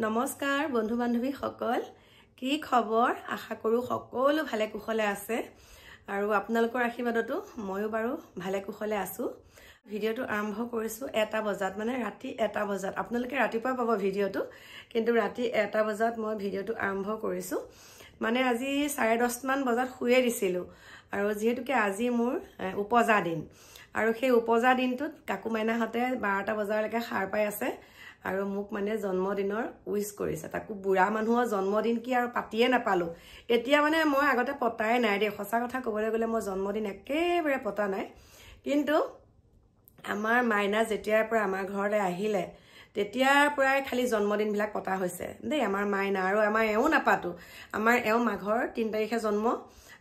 নমস্কাৰ বন্ধু বান্ধৱী সকল কি খবৰ আশা কৰো সকলো ভালে কুশলে আছে আৰু আপোনালোকৰ আশীৰ্বাদতো ময়ো বাৰু ভালে কুশলে আছো ভিডিওটো আৰম্ভ কৰিছো 1টা বজাত মানে ৰাতি 1টা বজাত আপোনালোকে ৰাতিপুৱা পাব ভিডিওটো কিন্তু ৰাতি 1টা বজাত মই ভিডিওটো আৰম্ভ কৰিছো মানে আজি 10:30 মান বজাত শুয়ে দিছিলো আৰু যেহেতুকে আজি মোৰ উপজা দিন আৰু সেই উপজা দিনটোত কাকু মাইনাহতে 12টা বজালৈকে খাৰ পাই আছে আৰু মোক মানে জন্মদিনৰ উইশ কৰিছে তাকো বুঢ়া মানুহৰ জন্মদিন কি আৰু পাতিয়ে নাপালো এতিয়া মানে মই আগতে পতাই নাই দে সঁচা কথা ক'বলৈ গলে মই জন্মদিন একেবাৰে পতা নাই কিন্তু আমাৰ মাইনা যেতিয়াৰ পৰা আমাৰ ঘৰলৈ আহিলে তেতিয়াৰ পৰাই খালি জন্মদিন বিলাক পতা হৈছে দেই আমাৰ মাইনা আৰু আমাৰ এও নাপাতো আমাৰ এও মাঘৰ 3 তাৰিখে জন্ম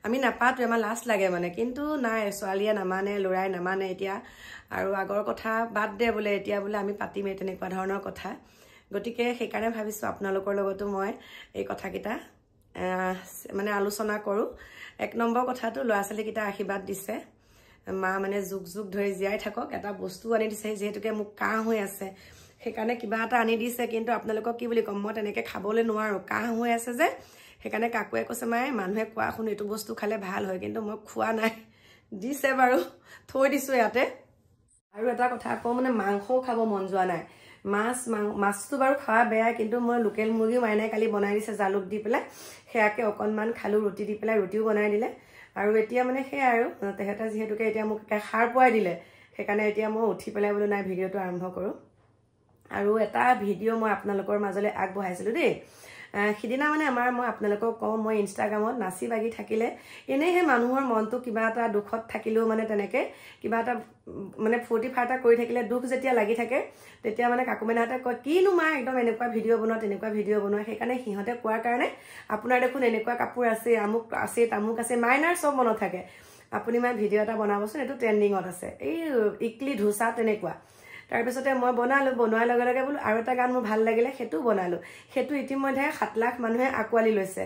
আমি নাপাতো আমাৰ লাজ লাগে মানে কিন্তু নাই ছোৱালীয়ে নামানে লৰাই নামানে এতিয়া আৰু আগৰ কথা বাদ দে বোলে এতিয়া বোলে আমি পাতিমে তেনেকুৱা ধৰণৰ কথা গতিকে সেইকাৰণে ভাবিছো আপোনালোকৰ লগতো মই এই কথাকিটা মানে আলোচনা কৰো এক নম্বৰ কথাটো লৰাছালী কিটা আশীৰ্বাদ দিছে মা মানে যুগ যুগ ধৰি জিয়াই থাকক এটা বস্তু আনি দিছে যেহেতুকে মোক কাহ হৈ আছে সেইকাৰণে কিবা এটা আনি দিছে কিন্তু আপোনালোকক কি বুলি কম মই তেনেকে খাবলৈ নোৱাৰো কাহ হৈ আছে যে সেইকাৰণে কাকুৱে কৈছে মায়ে মানুহে কোৱা শুন এইটো বস্তু খালে ভাল হয় কিন্তু মই খোৱা নাই দিছে বাৰু থৈ দিছো ইয়াতে আৰু এটা কথা কওঁ মানে মাংসও খাব মন যোৱা নাই মাছটো বাৰু খোৱা বেয়া কিন্তু মই লোকেল মুৰ্গী মাইনাই কালি বনাই দিছে জালুক দি পেলাই সেয়াকে অকনমান খালো ৰুটি দি পেলাই ৰুটিও বনাই দিলে আৰু এতিয়া মানে সেই আৰু তেহেতে যেহেতুকে এতিয়া মোক খাৰ পোৱাই দিলে সেইকাৰণে এতিয়া মই উঠি পেলাই বোলো নাই ভিডিওটো আৰম্ভ কৰো আৰু এটা ভিডিও মই আপোনালোকৰ মাজলৈ আগবঢ়াইছিলো দেই সিদিনা মানে মই আপোনালোকক কওঁ মই ইনষ্টাগ্ৰামত নাচি বাগি থাকিলে এনেহে মানুহৰ মনটো কিবা এটা দুখত থাকিলেও মানে তেনেকে কিবা এটা মানে ফূৰ্তি ফাৰ্তা কৰি থাকিলে দুখ যেতিয়া লাগি থাকে তেতিয়া মানে কাকুমেনাহতে কয় কিনো মা একদম এনেকুৱা ভিডিও বনোৱা তেনেকুৱা ভিডিও বনোৱা সেইকাৰণে সিহঁতে কোৱাৰ কাৰণে আপোনাৰ দেখোন এনেকুৱা কাপোৰ আছে আমুক আছে তামুক আছে মাইনাৰ সব মনত থাকে আপুনি মানে ভিডিও এটা বনাবচোন এটো ট্ৰেন্ডিংত আছে এই ইডলি ধোসা তেনেকুৱা তাৰপিছতে মই বনালো বনোৱাৰ লগে লগে বোলো আৰু এটা গান মোৰ ভাল লাগিলে হেতু বনালো হেতু ইতিমধ্যে 7 লাখ মানুহে আকোৱালি লৈছে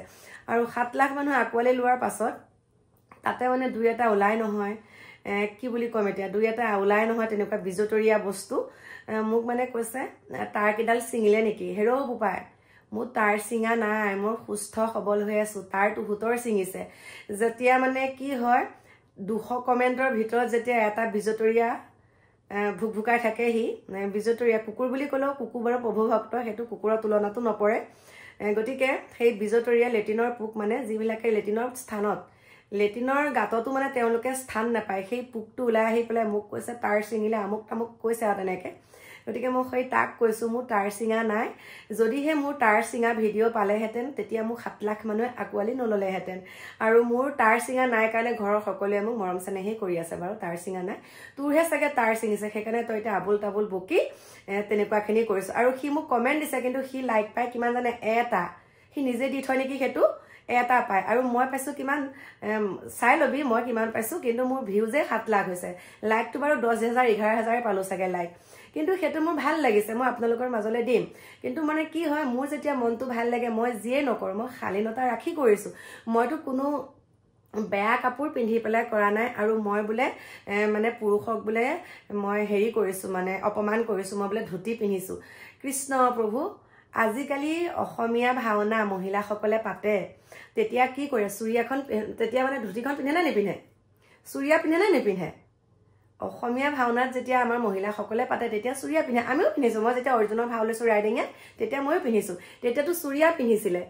আৰু 7 লাখ মানুহ আকোৱালি লোৱাৰ পাছত তাতে মানে দুই এটা ওলাই নহয় কি বুলি কম এতিয়া দুই এটা ওলাই নহয় তেনেকুৱা বিজতৰীয়া বস্তু মোক মানে কৈছে তাৰ কিডাল সিঙিলে নেকি হেৰো বুপাই মোৰ তাৰ সিঙা নাই মোৰ সুস্থ সবল হৈ আছো তাৰ তুহুতৰ সিঙিছে যেতিয়া মানে কি হয় 200 কমেন্টৰ ভিতৰত যেতিয়া এটা বিজতৰীয়া ভুকভুকাই থাকে হি বিজতৰীয়া কুকুৰ বুলি কলেও কুকুৰ বাৰু প্ৰভু ভক্ত হেতু কুকুৰৰ তুলনাটো নপৰে গতিকে সেই বিজতৰীয়া লেটিনৰ পুক মানে যিবিলাকে লেটিনৰ স্থানত লেটিনৰ গাতটো মানে তেওঁলোকে স্থান নাপায় সেই পুকটো ওলাই আহি পেলাই মোক কৈছে তাৰ সিঙিলে আমুক তামুক কৈছে আৰু তেনেকে গতিকে মই সেই তাক কৈছো মোৰ তাৰ সিঙা নাই যদিহে মোৰ তাৰ সিঙা ভিডিও পালেহেতেন তেতিয়া মোক 7 লাখ মানুহে আকোৱালি নললেহেতেন আৰু মোৰ তাৰ সিঙা নাই কাৰণে ঘৰৰ সকলোৱে মোক মৰম চেনেহে কৰি আছে বাৰু তাৰ সিঙা নাই তোৰহে চাগে তাৰ সিঙিছে সেইকাৰণে তই এটা আবুল তাবুল বকি তেনেকুৱাখিনি কৰিছ আৰু সি মোক কমেন্ট দিছে কিন্তু সি লাইক পাই কিমান জানে এটা সি নিজে দি থয় নেকি হেতু এটা পায় আৰু মই পাইছো কিমান চাই লবি মই কিমান পাইছো কিন্তু মোৰ ভিউজে 7 লাখ হৈছে লাইকটো বাৰু 10,000 11,000 পালো চাগে লাইক কিন্তু হেতু মোৰ ভাল লাগিছে মই আপোনালোকৰ মাজলৈ দিম কিন্তু মানে কি হয় মোৰ যেতিয়া মনটো ভাল লাগে মই যিয়ে নকৰ মই শালীনতা ৰাখি কৰিছো মইতো কোনো বেয়া কাপোৰ পিন্ধি পেলাই কৰা নাই আৰু মই বোলে মানে পুৰুষক বোলে মই হেৰি কৰিছো মানে অপমান কৰিছো মই বোলে ধুতি পিন্ধিছো কৃষ্ণ প্ৰভু আজিকালি অসমীয়া ভাওনা মহিলাসকলে পাতে তেতিয়া কি কৰে চুৰিয়াখন তেতিয়া মানে ধুতিখন পিন্ধে না নিপিন্ধে চুৰিয়া পিন্ধে না নিপিন্ধে অসমীয়া ভাওনাত যেতিয়া আমাৰ মহিলাসকলে পাতে তেতিয়া চুৰিয়া পিন্ধে আমিও পিন্ধিছো মই যেতিয়া অৰিজিনেল ভাও লৈছো ৰাইডিঙে তেতিয়া মইও পিন্ধিছো তেতিয়াতো চুৰিয়া পিন্ধিছিলে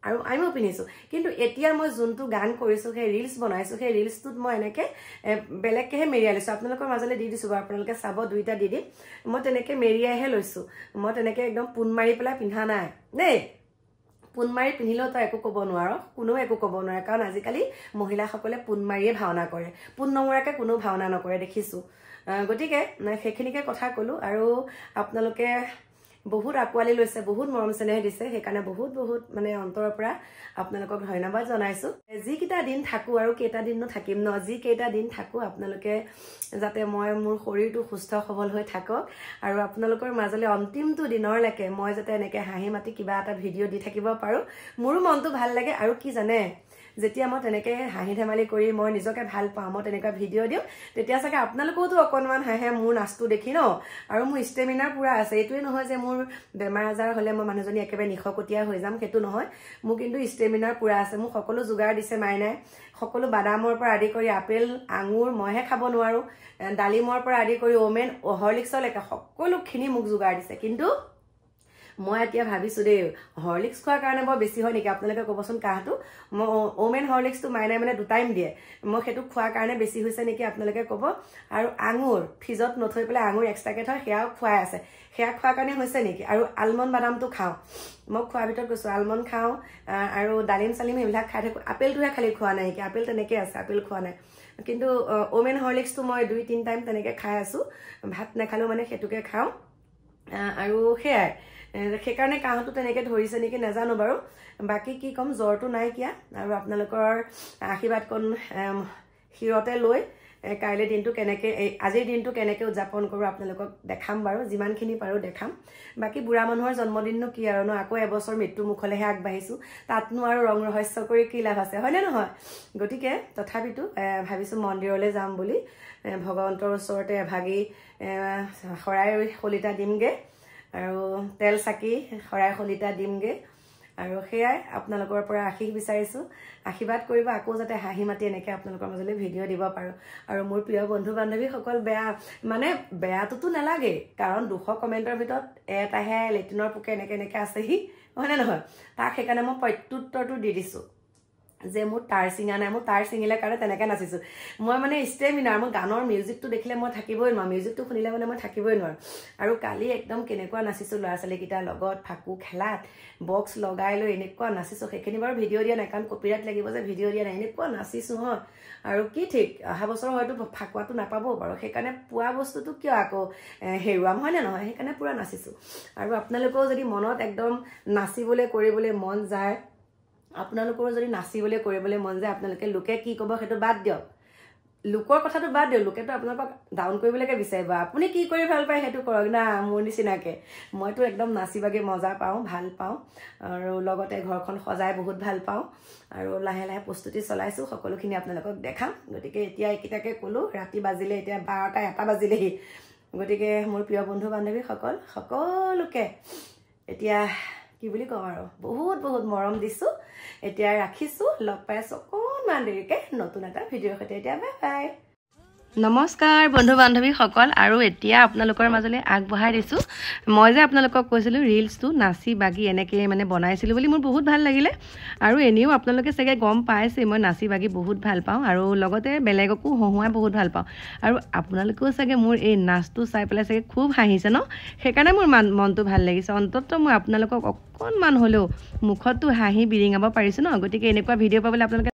আৰু আমিও পিন্ধিছো কিন্তু এতিয়া মই যোনটো গান কৰিছো সেই ৰিলস বনাইছো সেই ৰিলসটোত মই এনেকে বেলেগকেহে মেৰিয়াই লৈছো আপোনালোকৰ মাজলৈ দি দিছো আপোনালোকে চাব দুইটা দি দিম মই তেনেকে মেৰিয়াইহে লৈছো মই তেনেকে একদম পুন মাৰি পেলাই পিন্ধা নাই দেই পুন মাৰি পিন্ধিলেও তো একো ক'ব নোৱাৰো কোনো একো ক'ব নোৱাৰে কাৰণ আজিকালি মহিলাসকলে পুন মাৰিয়ে ভাওনা কৰে পুন নমৰাকে কোনো ভাওনা নকৰে দেখিছো গতিকে সেইখিনিকে কথা কলো আৰু আপোনালোকে বহুত আকোৱালি লৈছে বহুত মৰম চেনেহ দিছে সেইকাৰণে বহুত মানে অন্তৰৰ পৰা আপোনালোকক ধন্যবাদ জনাইছো যি কিটা দিন থাকো আৰু কেইটা দিন থাকিম ন যি কেইটা দিন থাকো আপোনালোকে যাতে মই মোৰ শৰীৰটো সুস্থ সবল হৈ থাকক আৰু আপোনালোকৰ মাজলৈ অন্তিমটো দিনৰলৈকে মই যাতে এনেকে হাঁহি মাতি কিবা এটা ভিডিও দি থাকিব পাৰো মোৰো মনটো ভাল লাগে আৰু কি জানে যেতিয়া মই তেনেকে হাঁহি ধেমালি কৰি মই নিজকে ভাল পাওঁ মই তেনেকা ভিডিও দিও তেতিয়া চাগে আপোনালোকও তো অকনমান হাঁহে মোৰ নাচটো দেখি ন আৰু মোৰ ষ্টেমিনাৰ পুৰা আছে এইটোৱে নহয় যে মোৰ মোৰ বেমাৰ আজাৰ হ'লে মই মানুহজনী একেবাৰে নিশকতীয়া হৈ যাম সেইটো নহয় মোৰ কিন্তু ষ্টেমিনাৰ পুৰা আছে মোক সকলো যোগাৰ দিছে মাইনাই সকলো বাদামৰ পৰা আদি কৰি আপেল আঙুৰ মইহে খাব নোৱাৰো ডালিমৰ পৰা আদি কৰি ওমেন হৰলিক্সলৈকে সকলোখিনি মোক যোগাৰ দিছে কিন্তু মই এতিয়া ভাবিছো দেই হৰলিক্স খোৱাৰ কাৰণে বৰ বেছি হয় নেকি আপোনালোকে ক'বচোন কাহটো মই ওমেন হৰলিক্সটো মাইনাই মানে 2 টাইম দিয়ে মই সেইটো খোৱাৰ কাৰণে বেছি হৈছে নেকি আপোনালোকে ক'ব আৰু আঙুৰ ফ্ৰিজত নথৈ পেলাই আঙুৰ এক্সট্ৰাকে থয় সেয়াও খুৱাই আছে সেয়া খোৱাৰ কাৰণে হৈছে নেকি আৰু আলমণ্ড বাদামটো খাওঁ মই খোৱাৰ ভিতৰত কৈছো আলমণ্ড খাওঁ আৰু ডালিম চালিম এইবিলাক খাই থাকো আপেলটোহে খালি খোৱা নাই কি আপেল তেনেকৈ আছে আপেল খোৱা নাই কিন্তু ওমেন হৰলিক্সটো মই 2-3 টাইম তেনেকৈ খাই আছো ভাত নাখালেও মানে সেইটোকে খাওঁ আৰু সেয়াই সেইকাৰণে কাহটো তেনেকৈ ধৰিছে নেকি নাজানো বাৰু বাকী কি ক'ম জ্বৰটো নাই কিয়া আৰু আপোনালোকৰ আশীৰ্বাদ কণ হিৰতে লৈ কাইলৈ দিনটো কেনেকৈ আজিৰ দিনটো কেনেকৈ উদযাপন কৰোঁ আপোনালোকক দেখাম বাৰু যিমানখিনি পাৰোঁ দেখাম বাকী বুঢ়া মানুহৰ জন্মদিননো কি আৰু ন আকৌ এবছৰ মৃত্যু মুখলৈহে আগবাঢ়িছোঁ তাতনো আৰু ৰং ৰহস্য কৰি কি লাভ আছে হয়নে নহয় গতিকে তথাপিতো ভাবিছোঁ মন্দিৰলৈ যাম বুলি ভগৱন্তৰ ওচৰতে এভাগি শৰাই শলিতা দিমগৈ আৰু তেল চাকি শৰাই শলিতা দিমগে আৰু সেয়াই আপোনালোকৰ পৰা আশীষ বিচাৰিছো আশীৰ্বাদ কৰিব আকৌ যাতে হাঁহি মাতি এনেকৈ আপোনালোকৰ মাজলৈ ভিডিঅ' দিব পাৰোঁ আৰু মোৰ প্ৰিয় বন্ধু বান্ধৱীসকল বেয়াটোতো নালাগে কাৰণ 200 কমেণ্টৰ ভিতৰত এটাহে লেট্ৰিনৰ পোকে এনেকৈ আছেহি হয়নে নহয় তাক সেইকাৰণে মই প্ৰত্যুত্তৰটো দি দিছোঁ যে মোৰ তাৰ চিঙা নাই মোৰ তাৰ চিঙিলে কাৰণে তেনেকৈ নাচিছোঁ মই মানে ষ্টেমিনাৰ মই গানৰ মিউজিকটো দেখিলে মই থাকিবই নোৱাৰোঁ মিউজিকটো শুনিলে মানে মই থাকিবই নোৱাৰোঁ আৰু কালি একদম কেনেকুৱা নাচিছোঁ ল'ৰা ছোৱালীকেইটাৰ লগত ফাকু খেলাত বক্স লগাই লৈ এনেকুৱা নাচিছোঁ সেইখিনি বাৰু ভিডিঅ' দিয়া নাই কাৰণ কপিৰাইট লাগিব যে ভিডিঅ' দিয়া নাই এনেকুৱা নাচিছোঁ হয় আৰু কি ঠিক অহা বছৰ হয়তো ফাকুৱাটো নাপাবও পাৰোঁ সেইকাৰণে পোৱা বস্তুটো কিয় আকৌ হেৰুৱাম হয়নে নহয় সেইকাৰণে পূৰা নাচিছোঁ আৰু আপোনালোকেও যদি মনত একদম নাচিবলৈ কৰিবলৈ মন যায় আপোনালোকৰ যদি নাচিবলৈ কৰিবলৈ মন যায় আপোনালোকে লোকে কি ক'ব সেইটো বাদ দিয়ক লোকৰ কথাটো বাদ দিয়ক লোকেতো আপোনালোকক ডাউন কৰিবলৈকে বিচাৰিব আপুনি কি কৰি ভাল পায় সেইটো কৰক না মোৰ নিচিনাকৈ মইতো একদম নাচি বাগি মজা পাওঁ ভাল পাওঁ আৰু লগতে ঘৰখন সজাই বহুত ভাল পাওঁ আৰু লাহে লাহে প্ৰস্তুতি চলাইছোঁ সকলোখিনি আপোনালোকক দেখাম গতিকে এতিয়া এইকেইটাকে ক'লোঁ ৰাতি বাজিলে এতিয়া 12টা 1টা বাজিলেহি গতিকে মোৰ প্ৰিয় বন্ধু বান্ধৱীসকল সকলোকে এতিয়া কি বুলি কওঁ আৰু বহুত বহুত মৰম দিছোঁ এতিয়া ৰাখিছোঁ লগ পাইছোঁ অকণমান দেৰিকৈ নতুন এটা ভিডিঅ'ৰ সৈতে এতিয়া বাই বাই নমস্কাৰ বন্ধু বান্ধৱীসকল আৰু এতিয়া আপোনালোকৰ মাজলৈ আগবঢ়াই দিছোঁ মই যে আপোনালোকক কৈছিলোঁ ৰিলছটো নাচি বাগি এনেকৈ মানে বনাইছিলোঁ বুলি মোৰ বহুত ভাল লাগিলে আৰু এনেও আপোনালোকে চাগে গম পাইছে মই নাচি বাগি বহুত ভাল পাওঁ আৰু লগতে বেলেগকো হহুৱাই বহুত ভাল পাওঁ আৰু আপোনালোকেও চাগে মোৰ এই নাচটো চাই পেলাই চাগে খুব হাঁহিছে ন সেইকাৰণে মোৰ মনটো ভাল লাগিছে অন্ততঃ মই আপোনালোকক অকণমান হ'লেও মুখততো হাঁহি বিৰিঙাব পাৰিছোঁ ন গতিকে এনেকুৱা ভিডিঅ' পাবলৈ আপোনালোকে